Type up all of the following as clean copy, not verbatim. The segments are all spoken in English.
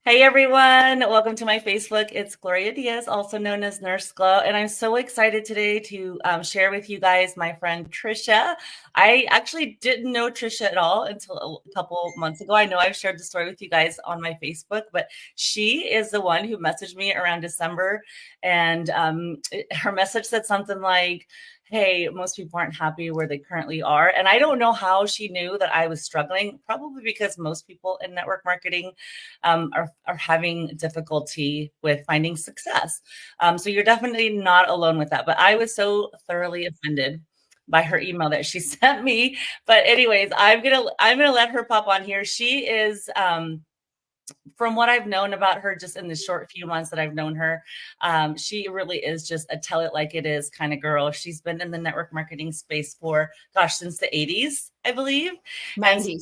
Hey everyone, welcome to my Facebook. It's Gloria Diaz, also known as Nurse Glow, and I'm so excited today to share with you guys my friend Trisha. I actually didn't know Trisha at all until a couple months ago. I know I've shared the story with you guys on my Facebook, but she is the one who messaged me around December, and her message said something like, hey, most people aren't happy where they currently are. And I don't know how she knew that I was struggling, probably because most people in network marketing are having difficulty with finding success. So you're definitely not alone with that. But I was so thoroughly offended by her email that she sent me. But anyways, I'm gonna let her pop on here. She is from what I've known about her just in the short few months that I've known her, she really is just a tell it like it is kind of girl. She's been in the network marketing space for, gosh, since the 80s, I believe. And 90s.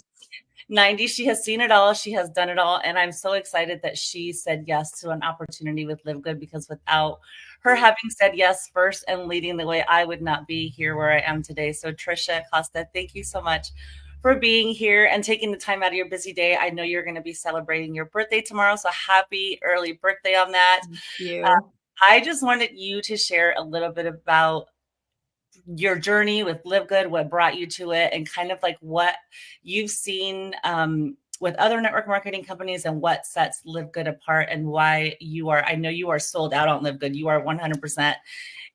90, she has seen it all, she has done it all, and I'm so excited that she said yes to an opportunity with Live Good, because without her having said yes first and leading the way, I would not be here where I am today. So Trisha Costa, thank you so much for being here and taking the time out of your busy day. I know you're going to be celebrating your birthday tomorrow, so happy early birthday on that. Thank uh, you. I just wanted you to share a little bit about your journey with Live Good, what brought you to it, and kind of like what you've seen with other network marketing companies and what sets Live Good apart, and why you are, I know you are sold out on Live Good. You are 100%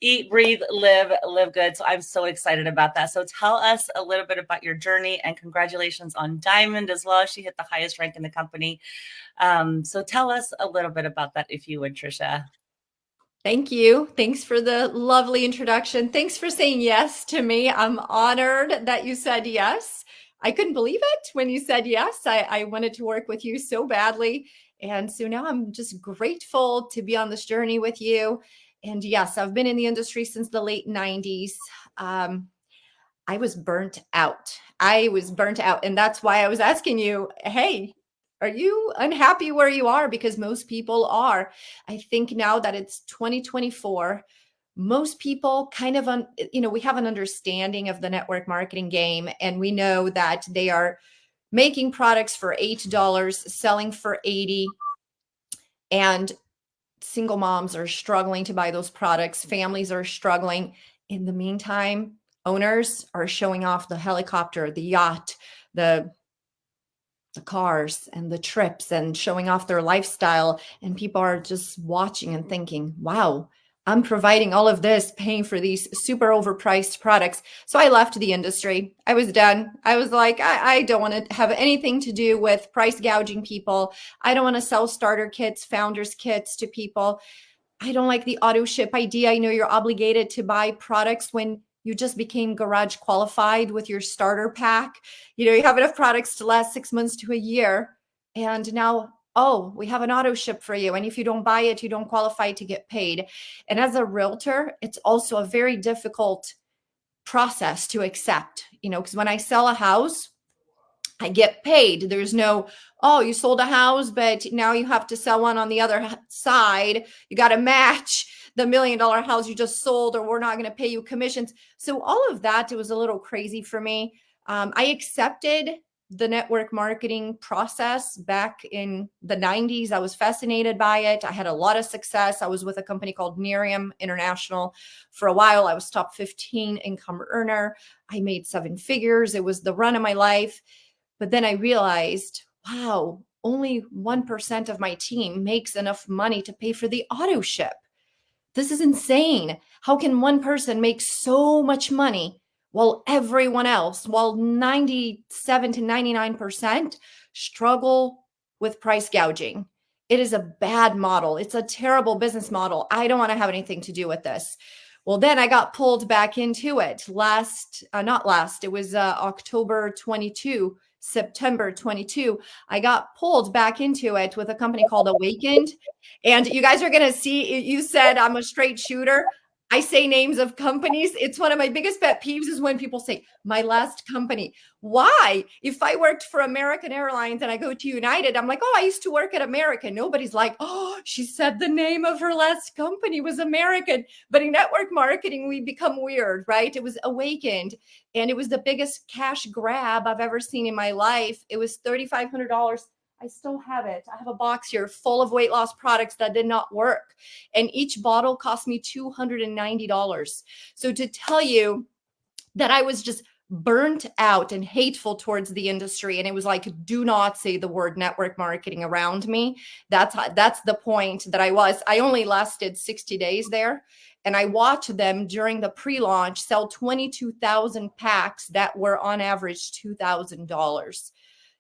eat, breathe, live good. So I'm so excited about that. So tell us a little bit about your journey, and congratulations on Diamond as well. She hit the highest rank in the company. So tell us a little bit about that, if you would, Trisha. Thank you. Thanks for the lovely introduction. Thanks for saying yes to me. I'm honored that you said yes. I couldn't believe it when you said yes. I wanted to work with you so badly. And so now I'm just grateful to be on this journey with you. And yes, I've been in the industry since the late 90s. Um, I was burnt out. I was burnt out. And that's why I was asking you, hey, are you unhappy where you are? Because most people are. I think now that it's 2024, most people kind of, we have an understanding of the network marketing game, and we know that they are making products for $8, selling for 80, and single moms are struggling to buy those products. Families are struggling. In the meantime, owners are showing off the helicopter, the yacht, the cars and the trips, and showing off their lifestyle. And people are just watching and thinking, wow, I'm providing all of this, paying for these super overpriced products. So I left the industry. I was done. I was like, I don't want to have anything to do with price gouging people. I don't want to sell starter kits, founders kits to people. I don't like the auto ship idea. I know you're obligated to buy products when you just became garage qualified with your starter pack. You have enough products to last 6 months to a year. And now, oh, we have an auto ship for you. And if you don't buy it, you don't qualify to get paid. And as a realtor, it's also a very difficult process to accept, because when I sell a house, I get paid. There's no, oh, you sold a house, but now you have to sell one on the other side. You got to match the $1 million house you just sold, or we're not going to pay you commissions. So all of that, it was a little crazy for me. I accepted the network marketing process back in the 90s. I was fascinated by it. I had a lot of success. I was with a company called Nerium International for a while. I was top 15 income earner. I made 7 figures. It was the run of my life. But then I realized, wow, only 1% of my team makes enough money to pay for the auto ship. This is insane. How can one person make so much money while everyone else, while 97 to 99% struggle with price gouging? It is a bad model. It's a terrible business model. I don't want to have anything to do with this. Well, then I got pulled back into it it was October 22, September 22. I got pulled back into it with a company called Awakened. And you guys are going to see, you said I'm a straight shooter. I say names of companies. It's one of my biggest pet peeves is when people say, my last company. Why? If I worked for American Airlines and I go to United, I'm like, oh, I used to work at American. Nobody's like, oh, she said the name of her last company was American. But in network marketing, we become weird, right? It was Awakened, and it was the biggest cash grab I've ever seen in my life. It was $3,500. I still have it. I have a box here full of weight loss products that did not work. And each bottle cost me $290. So to tell you that I was just burnt out and hateful towards the industry, and it was like, do not say the word network marketing around me. That's the point that I only lasted 60 days there, and I watched them during the pre-launch sell 22,000 packs that were on average $2,000.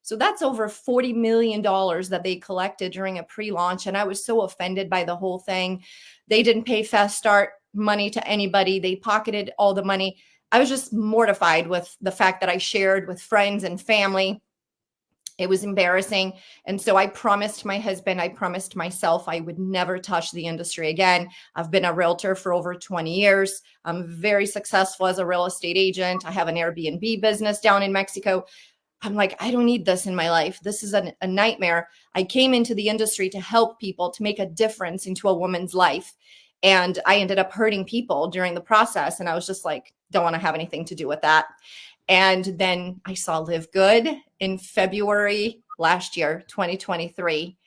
So that's over $40 million that they collected during a pre-launch. And I was so offended by the whole thing. They didn't pay Fast Start money to anybody. They pocketed all the money. I was just mortified with the fact that I shared with friends and family. It was embarrassing. And so I promised my husband, I promised myself I would never touch the industry again. I've been a realtor for over 20 years. I'm very successful as a real estate agent. I have an Airbnb business down in Mexico. I'm like, I don't need this in my life. This is a nightmare. I came into the industry to help people, to make a difference into a woman's life. And I ended up hurting people during the process. And I was just like, don't want to have anything to do with that. And then I saw Live Good in February last year, 2023.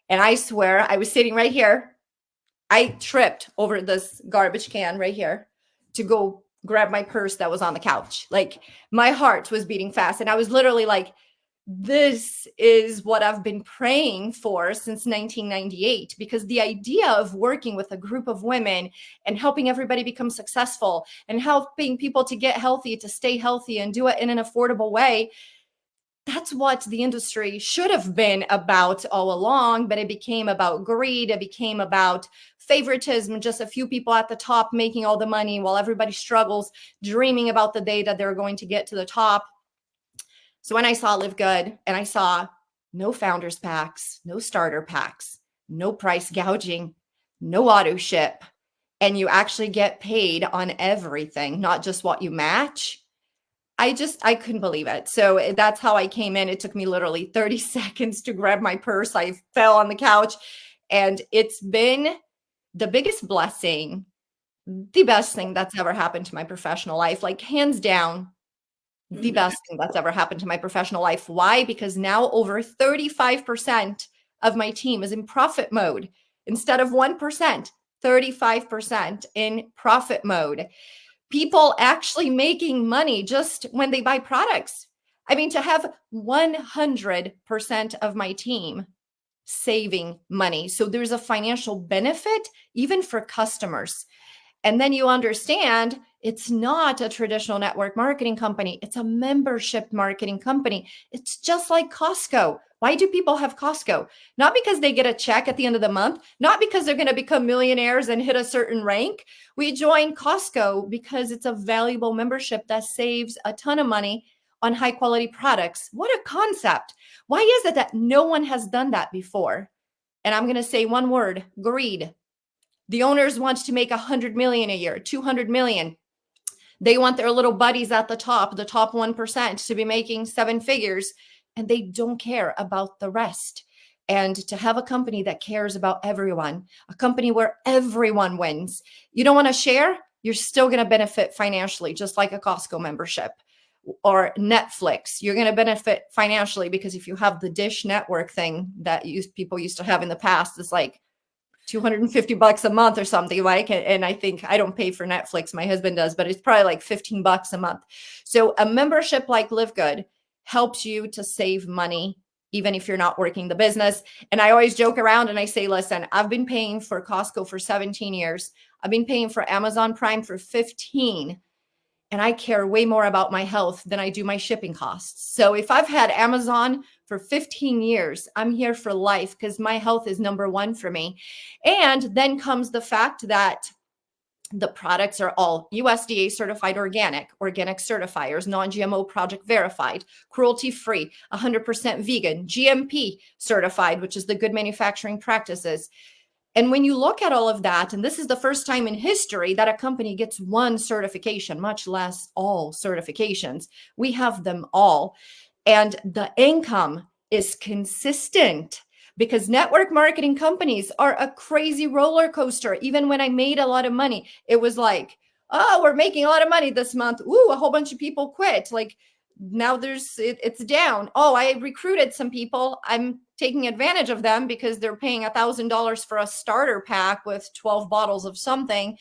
And I swear I was sitting right here. I tripped over this garbage can right here to go grab my purse that was on the couch. Like my heart was beating fast. And I was literally like, this is what I've been praying for since 1998, because the idea of working with a group of women and helping everybody become successful and helping people to get healthy, to stay healthy and do it in an affordable way, that's what the industry should have been about all along. But it became about greed. It became about favoritism, just a few people at the top making all the money while everybody struggles, dreaming about the day that they're going to get to the top. So when I saw Live Good and I saw no founders packs, no starter packs, no price gouging, no auto ship, and you actually get paid on everything, not just what you match, I couldn't believe it. So that's how I came in. It took me literally 30 seconds to grab my purse. I fell on the couch, and it's been the biggest blessing, the best thing that's ever happened to my professional life, like hands down. The best thing that's ever happened to my professional life. Why? Because now over 35% of my team is in profit mode. Instead of 1%, 35% in profit mode. People actually making money just when they buy products. I mean, to have 100% of my team saving money. So there's a financial benefit even for customers. And then you understand it's not a traditional network marketing company. It's a membership marketing company. It's just like Costco. Why do people have Costco? Not because they get a check at the end of the month, not because they're going to become millionaires and hit a certain rank. We join Costco because it's a valuable membership that saves a ton of money on high quality products. What a concept. Why is it that no one has done that before? And I'm going to say one word: greed. The owners want to make 100 million a year, 200 million. They want their little buddies at the top 1%, to be making seven figures, and they don't care about the rest. And to have a company that cares about everyone, a company where everyone wins. You don't want to share? You're still going to benefit financially, just like a Costco membership or Netflix. You're going to benefit financially because if you have the Dish Network thing that people used to have in the past, it's like $250 a month or something like it. And I think I don't pay for Netflix. My husband does, but it's probably like $15 a month. So a membership like Live Good helps you to save money, even if you're not working the business. And I always joke around and I say, listen, I've been paying for Costco for 17 years. I've been paying for Amazon Prime for 15. And I care way more about my health than I do my shipping costs. So if I've had Amazon for 15 years, I'm here for life because my health is number one for me. And then comes the fact that the products are all USDA certified organic certifiers, non-GMO project verified, cruelty-free, 100% vegan, GMP certified, which is the good manufacturing practices. And when you look at all of that, and this is the first time in history that a company gets one certification, much less all certifications, we have them all. And the income is consistent because network marketing companies are a crazy roller coaster. Even when I made a lot of money, it was like, oh, we're making a lot of money this month. Ooh, a whole bunch of people quit. Like now it's down. Oh, I recruited some people. I'm taking advantage of them because they're paying $1,000 for a starter pack with 12 bottles of something.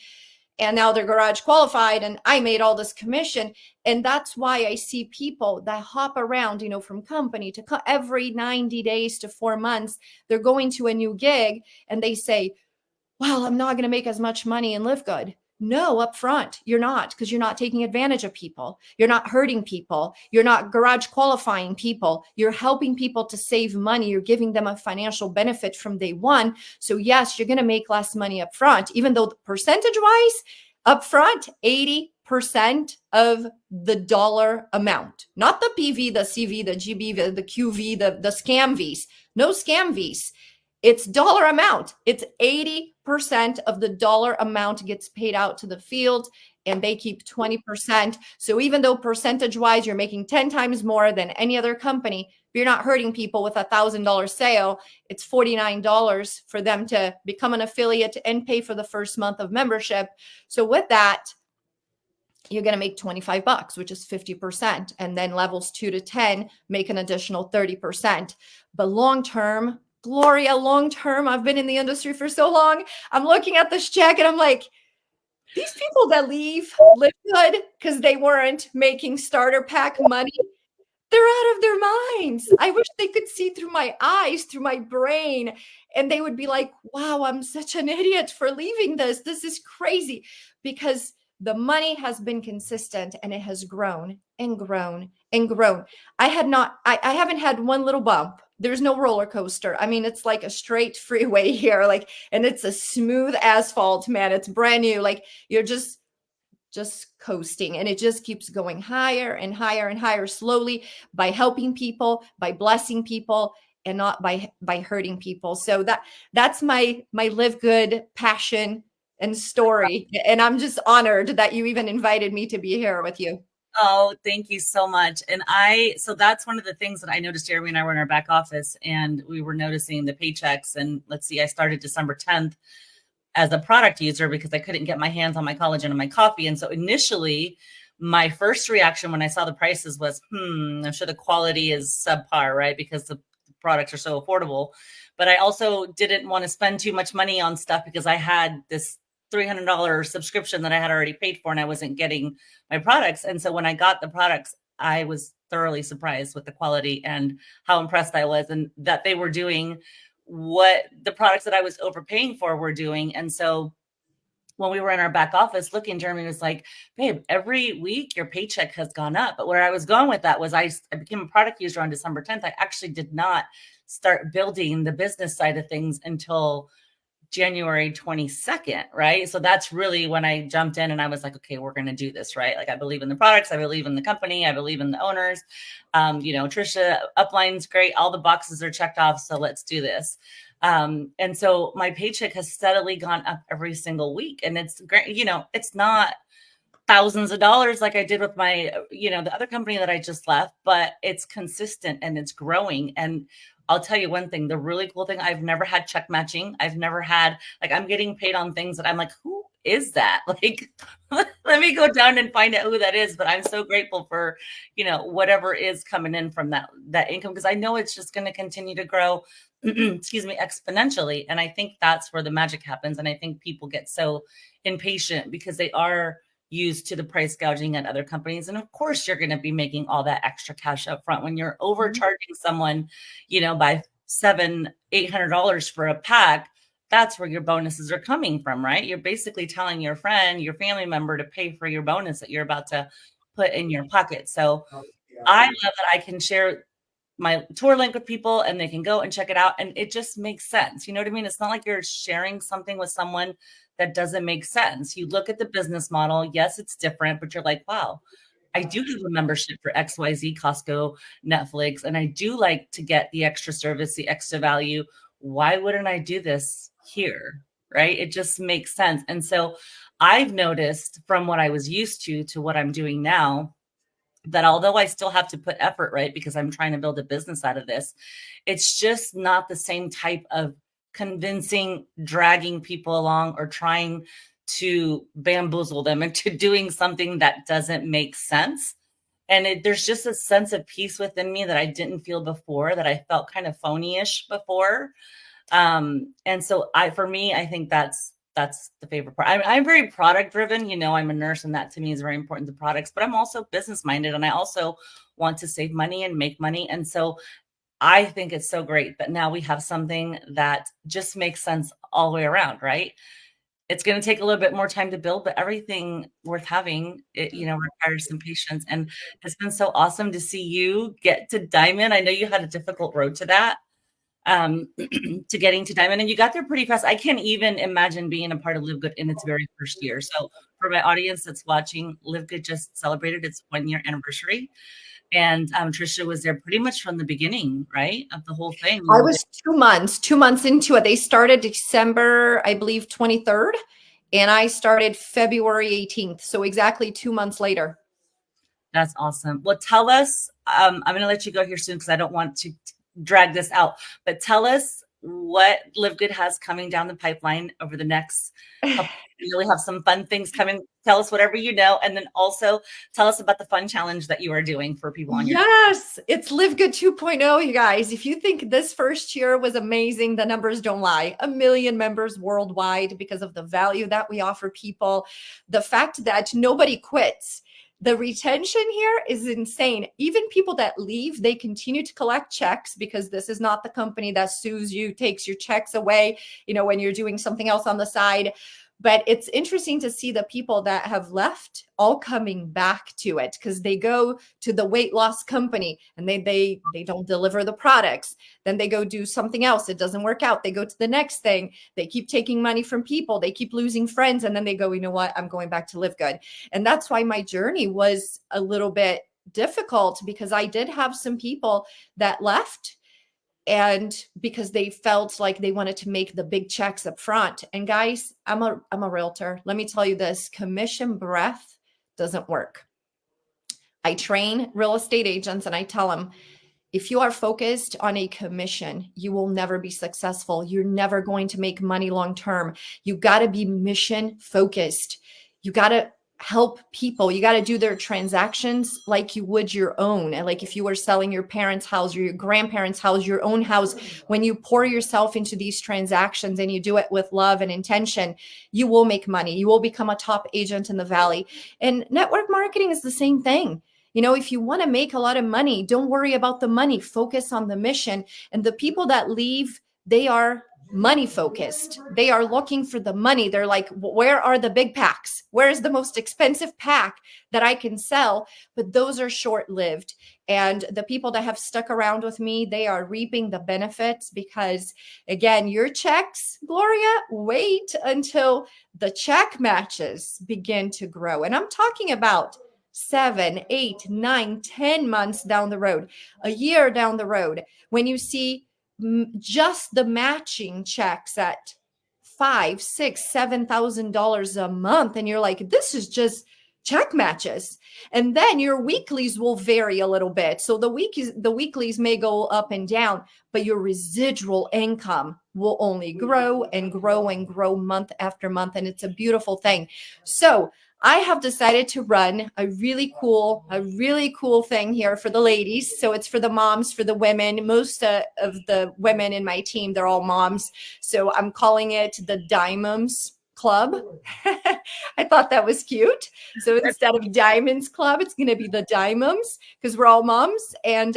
And now they're garage qualified and I made all this commission. And that's why I see people that hop around, from company to every 90 days to 4 months, they're going to a new gig and they say, well, I'm not going to make as much money and live good. No, up front, you're not, because you're not taking advantage of people. You're not hurting people. You're not garage qualifying people. You're helping people to save money. You're giving them a financial benefit from day one. So yes, you're going to make less money up front, even though percentage wise, up front, 80% of the dollar amount, not the PV, the CV, the GB, the QV, the scam Vs, no scam Vs. It's dollar amount. It's 80% of the dollar amount gets paid out to the field and they keep 20%. So even though percentage wise, you're making 10 times more than any other company, you're not hurting people with $1,000 sale. It's $49 for them to become an affiliate and pay for the first month of membership. So with that, you're going to make $25, which is 50%. And then levels 2 to 10 make an additional 30%. But long-term, Gloria, long-term, I've been in the industry for so long. I'm looking at this check and I'm like, these people that live good because they weren't making starter pack money, they're out of their minds. I wish they could see through my eyes, through my brain, and they would be like, wow, I'm such an idiot for leaving this. This is crazy, because the money has been consistent and it has grown and grown and grown. I haven't had one little bump. There's no roller coaster. I mean, it's like a straight freeway here, and it's a smooth asphalt, man. It's brand new. Like you're just coasting, and it just keeps going higher and higher and higher slowly by helping people, by blessing people, and not by hurting people. So that's my live good passion and story. And I'm just honored that you even invited me to be here with you. Oh, thank you so much. And so that's one of the things that I noticed. Jeremy and I were in our back office and we were noticing the paychecks. And let's see, I started December 10th as a product user because I couldn't get my hands on my collagen and my coffee. And so initially, my first reaction when I saw the prices was, I'm sure the quality is subpar, right? Because the products are so affordable. But I also didn't want to spend too much money on stuff because I had this $300 subscription that I had already paid for and I wasn't getting my products. And so when I got the products, I was thoroughly surprised with the quality and how impressed I was, and that they were doing what the products that I was overpaying for were doing. And so when we were in our back office looking, Jeremy was like, babe, every week your paycheck has gone up. But where I was going with that was I became a product user on December 10th. I actually did not start building the business side of things until January 22nd, right? So that's really when I jumped in and I was like, okay, we're going to do this, right? Like I believe in the products. I believe in the company. I believe in the owners. Trisha, upline's great. All the boxes are checked off. So let's do this. And so my paycheck has steadily gone up every single week. And it's great. It's not thousands of dollars like I did with my, the other company that I just left, but it's consistent and it's growing. And I'll tell you one thing, the really cool thing, I've never had check matching. I've never had, I'm getting paid on things that I'm like, who is that? Like, let me go down and find out who that is. But I'm so grateful for, whatever is coming in from that income, because I know it's just going to continue to grow, excuse me, exponentially. And I think that's where the magic happens. And I think people get so impatient because they are used to the price gouging at other companies. And of course, you're going to be making all that extra cash up front when you're overcharging someone, by $700-800 for a pack. That's where your bonuses are coming from, right? You're basically telling your friend, your family member to pay for your bonus that you're about to put in your pocket. So I love that I can share my tour link with people and they can go and check it out. And it just makes sense. You know what I mean? It's not like you're sharing something with someone that doesn't make sense. You look at the business model. Yes, it's different, but you're like, wow, I do have a membership for XYZ, Costco, Netflix, and I do like to get the extra service, the extra value. Why wouldn't I do this here? Right? It just makes sense. And so I've noticed from what I was used to what I'm doing now, that although I still have to put effort, right, because I'm trying to build a business out of this, it's just not the same type of convincing, dragging people along or trying to bamboozle them into doing something that doesn't make sense. And there's just a sense of peace within me that I didn't feel before, that I felt kind of phony-ish before. And so for me, I think that's the favorite part. I'm very product driven. I'm a nurse, and that to me is very important, the products, but I'm also business minded, and I also want to save money and make money. And so I think it's so great that now we have something that just makes sense all the way around, right? It's going to take a little bit more time to build, but everything worth having, requires some patience. And it's been so awesome to see you get to Diamond. I know you had a difficult road to that, to getting to Diamond, and you got there pretty fast. I can't even imagine being a part of Live Good in its very first year. So for my audience that's watching, Live Good just celebrated its 1-year anniversary. And Trisha was there pretty much from the beginning, right, of the whole thing. I was 2 months into it. They started December, I believe, 23rd, and I started February 18th. So exactly 2 months later. That's awesome. Well, tell us, I'm going to let you go here soon because I don't want to drag this out, but tell us what Live Good has coming down the pipeline over the next couple. We really have some fun things coming. Tell us whatever you know, and then also tell us about the fun challenge that you are doing for people on your Yes, it's Live Good 2.0, you guys. If you think this first year was amazing, the numbers don't lie. 1 million members worldwide because of the value that we offer people, the fact that nobody quits. The retention here is insane. Even people that leave, they continue to collect checks because this is not the company that sues you, takes your checks away, when you're doing something else on the side. But it's interesting to see the people that have left all coming back to it because they go to the weight loss company and they don't deliver the products. Then they go do something else. It doesn't work out. They go to the next thing. They keep taking money from people. They keep losing friends. And then they go, you know what? I'm going back to Live Good. And that's why my journey was a little bit difficult because I did have some people that left. And because they felt like they wanted to make the big checks up front. And guys, I'm a realtor. Let me tell you this, commission breath doesn't work. I train real estate agents and I tell them, if you are focused on a commission, you will never be successful. You're never going to make money long-term. You got to be mission focused. You got to help people. You got to do their transactions like you would your own. And like if you were selling your parents' house or your grandparents' house, your own house, when you pour yourself into these transactions and you do it with love and intention, you will make money. You will become a top agent in the Valley. And network marketing is the same thing. If you want to make a lot of money, don't worry about the money. Focus on the mission. And the people that leave, they are money focused. They are looking for the money. They're like, where are the big packs? Where is the most expensive pack that I can sell? But those are short-lived. And the people that have stuck around with me, they are reaping the benefits because, again, your checks, Gloria, wait until the check matches begin to grow. And I'm talking about 7, 8, 9, 10 months down the road, a year down the road, when you see just the matching checks at $5,000, $6,000, $7,000 a month. And you're like, this is just check matches. And then your weeklies will vary a little bit. So the weeklies may go up and down, but your residual income will only grow and grow and grow month after month. And it's a beautiful thing. So I have decided to run a really cool thing here for the ladies. So it's for the moms, for the women. Most of the women in my team, they're all moms. So I'm calling it the Diamonds Club. I thought that was cute. So instead of Diamonds Club, it's going to be the Diamonds because we're all moms. And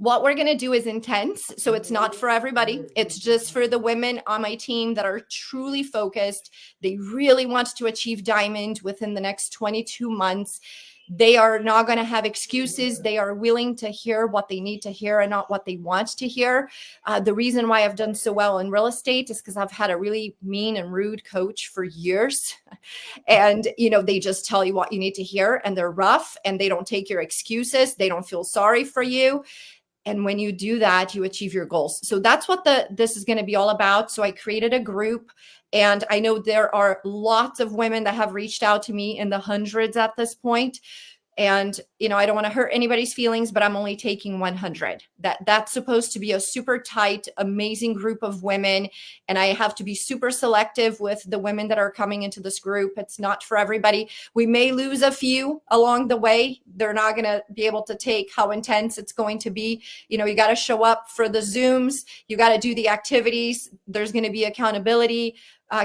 what we're going to do is intense. So it's not for everybody. It's just for the women on my team that are truly focused. They really want to achieve diamond within the next 22 months. They are not going to have excuses. They are willing to hear what they need to hear and not what they want to hear. The reason why I've done so well in real estate is because I've had a really mean and rude coach for years. And, they just tell you what you need to hear and they're rough and they don't take your excuses. They don't feel sorry for you. And when you do that, you achieve your goals. So that's what this is going to be all about. So I created a group, and I know there are lots of women that have reached out to me in the hundreds at this point. And, I don't want to hurt anybody's feelings, but I'm only taking 100. That's supposed to be a super tight, amazing group of women. And I have to be super selective with the women that are coming into this group. It's not for everybody. We may lose a few along the way. They're not going to be able to take how intense it's going to be. You got to show up for the Zooms. You got to do the activities. There's going to be accountability.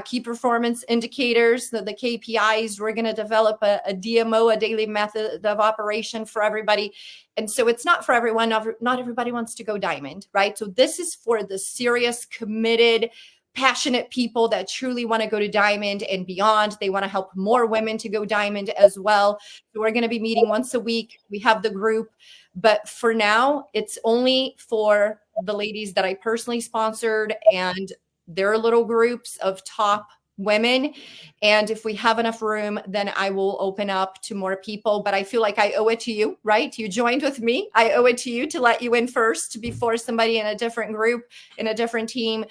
Key performance indicators, the KPIs. We're going to develop a DMO, a daily method of operation for everybody. And so it's not for everyone. Not everybody wants to go diamond, right? So this is for the serious, committed, passionate people that truly want to go to diamond and beyond. They want to help more women to go diamond as well. So we're going to be meeting once a week. We have the group. But for now, it's only for the ladies that I personally sponsored, and there are little groups of top women. And if we have enough room, then I will open up to more people. But I feel like I owe it to you, right? You joined with me. I owe it to you to let you in first before somebody in a different group, in a different team.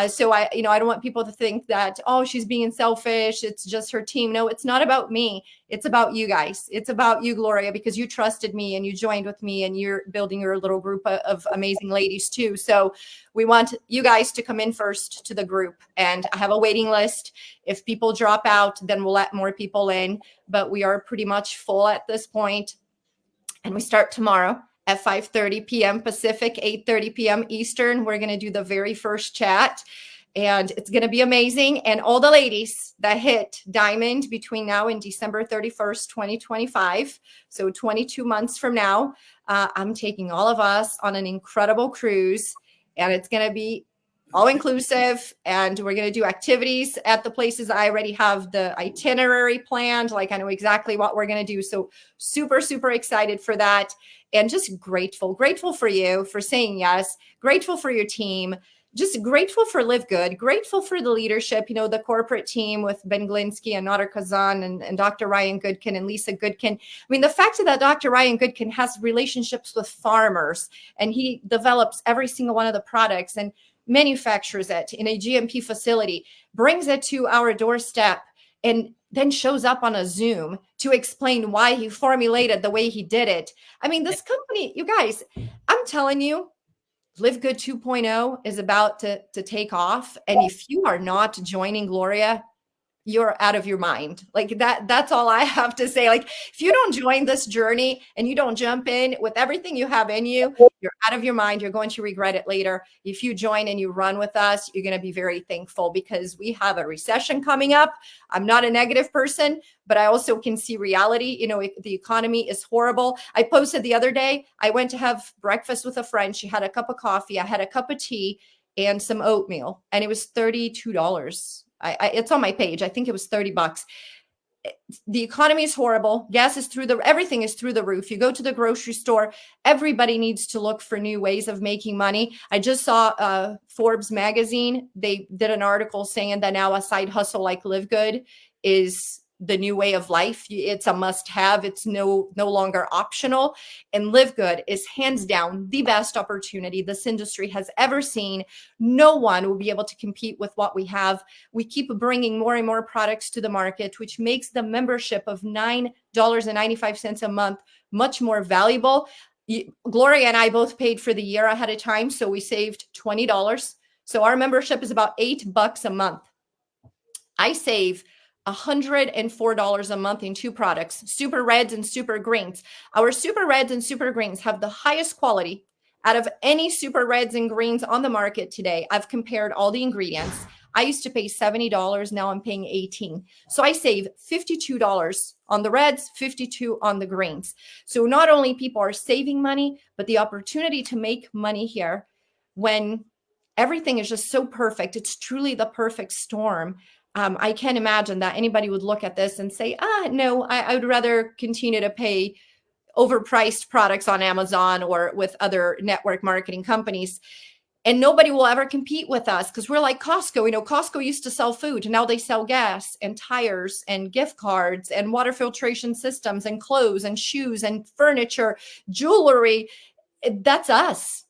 So I don't want people to think that, oh, she's being selfish. It's just her team. No, it's not about me. It's about you guys. It's about you, Gloria, because you trusted me and you joined with me and you're building your little group of amazing ladies too. So we want you guys to come in first to the group, and I have a waiting list. If people drop out, then we'll let more people in, but we are pretty much full at this point. And we start tomorrow at 5:30 p.m. Pacific, 8:30 p.m. Eastern. We're going to do the very first chat, and it's going to be amazing. And all the ladies that hit diamond between now and December 31st, 2025, so 22 months from now, I'm taking all of us on an incredible cruise, and it's going to be all inclusive, and we're going to do activities at the places. I already have the itinerary planned. Like, I know exactly what we're going to do. So super, super excited for that. And just grateful for you for saying yes, grateful for your team, just grateful for Live Good, grateful for the leadership, the corporate team with Ben Glinsky and Nader Kazan and Dr. Ryan Goodkin and Lisa Goodkin. I mean, the fact that Dr. Ryan Goodkin has relationships with farmers, and he develops every single one of the products and manufactures it in a GMP facility, brings it to our doorstep, and then shows up on a Zoom to explain why he formulated the way he did it. I mean, this company, you guys, I'm telling you, Live Good 2.0 is about to take off. And if you are not joining Gloria, you're out of your mind. Like that's all I have to say. Like, if you don't join this journey and you don't jump in with everything you have in you, you're out of your mind. You're going to regret it later. If you join and you run with us, you're going to be very thankful, because we have a recession coming up. I'm not a negative person, but I also can see reality. The economy is horrible. I posted the other day, I went to have breakfast with a friend. She had a cup of coffee. I had a cup of tea and some oatmeal, and it was $32. It's on my page. I think it was $30. The economy is horrible. Gas is everything is through the roof. You go to the grocery store, everybody needs to look for new ways of making money. I just saw Forbes magazine. They did an article saying that now a side hustle like Live Good is the new way of life. It's a must-have. It's no longer optional. And Live Good is hands down the best opportunity this industry has ever seen. No one will be able to compete with what we have. We keep bringing more and more products to the market, which makes the membership of $9.95 a month much more valuable. Gloria and I both paid for the year ahead of time, so we saved $20. So our membership is about $8 a month. I save $104 a month in two products, Super Reds and Super Greens. Our Super Reds and Super Greens have the highest quality out of any Super Reds and Greens on the market today. I've compared all the ingredients. I used to pay $70. Now I'm paying $18. So I save $52 on the Reds, $52 on the Greens. So not only people are saving money, but the opportunity to make money here when everything is just so perfect. It's truly the perfect storm. I can't imagine that anybody would look at this and say, no, I would rather continue to pay overpriced products on Amazon or with other network marketing companies. And nobody will ever compete with us, because we're like Costco. Costco used to sell food, and now they sell gas and tires and gift cards and water filtration systems and clothes and shoes and furniture, jewelry. That's us.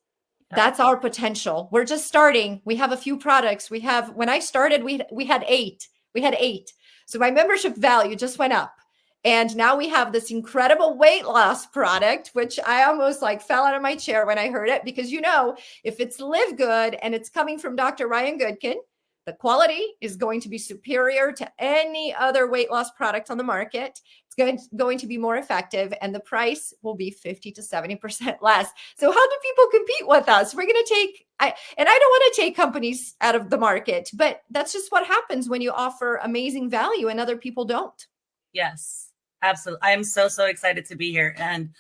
That's our potential. We're just starting. We have a few products. When I started, we had 8. So my membership value just went up. And now we have this incredible weight loss product, which I almost like fell out of my chair when I heard it, because if it's Live Good and it's coming from Dr. Ryan Goodkin, the quality is going to be superior to any other weight loss product on the market. It's going to be more effective, and the price will be 50 to 70% less. So how do people compete with us? We're going to I don't want to take companies out of the market, but that's just what happens when you offer amazing value and other people don't. Yes, absolutely. I'm so excited to be here. And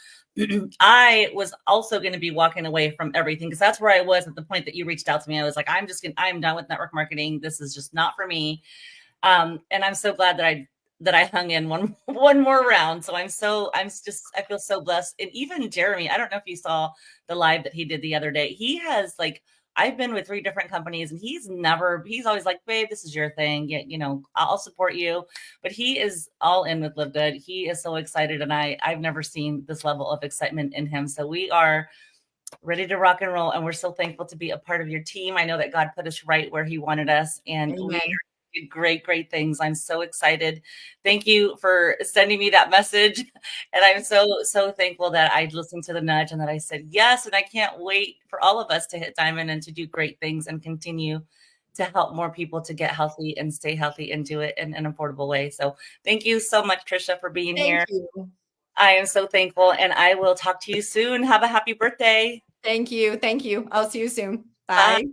I was also going to be walking away from everything, because that's where I was at the point that you reached out to me. I was like, I'm done with network marketing. This is just not for me. And I'm so glad that I hung in one more round. So I feel so blessed. And even Jeremy, I don't know if you saw the live that he did the other day. He has I've been with 3 different companies, and he's always like, babe, this is your thing. Yeah, I'll support you. But he is all in with Live Good. He is so excited. And I've never seen this level of excitement in him. So we are ready to rock and roll. And we're so thankful to be a part of your team. I know that God put us right where he wanted us, and Amen. we did great things. I'm so excited. Thank you for sending me that message. And I'm so thankful that I listened to the nudge and that I said yes. And I can't wait for all of us to hit diamond and to do great things and continue to help more people to get healthy and stay healthy and do it in an affordable way. So thank you so much, Trisha, for being here. Thank you. I am so thankful, and I will talk to you soon. Have a happy birthday. Thank you. Thank you. I'll see you soon. Bye. Bye.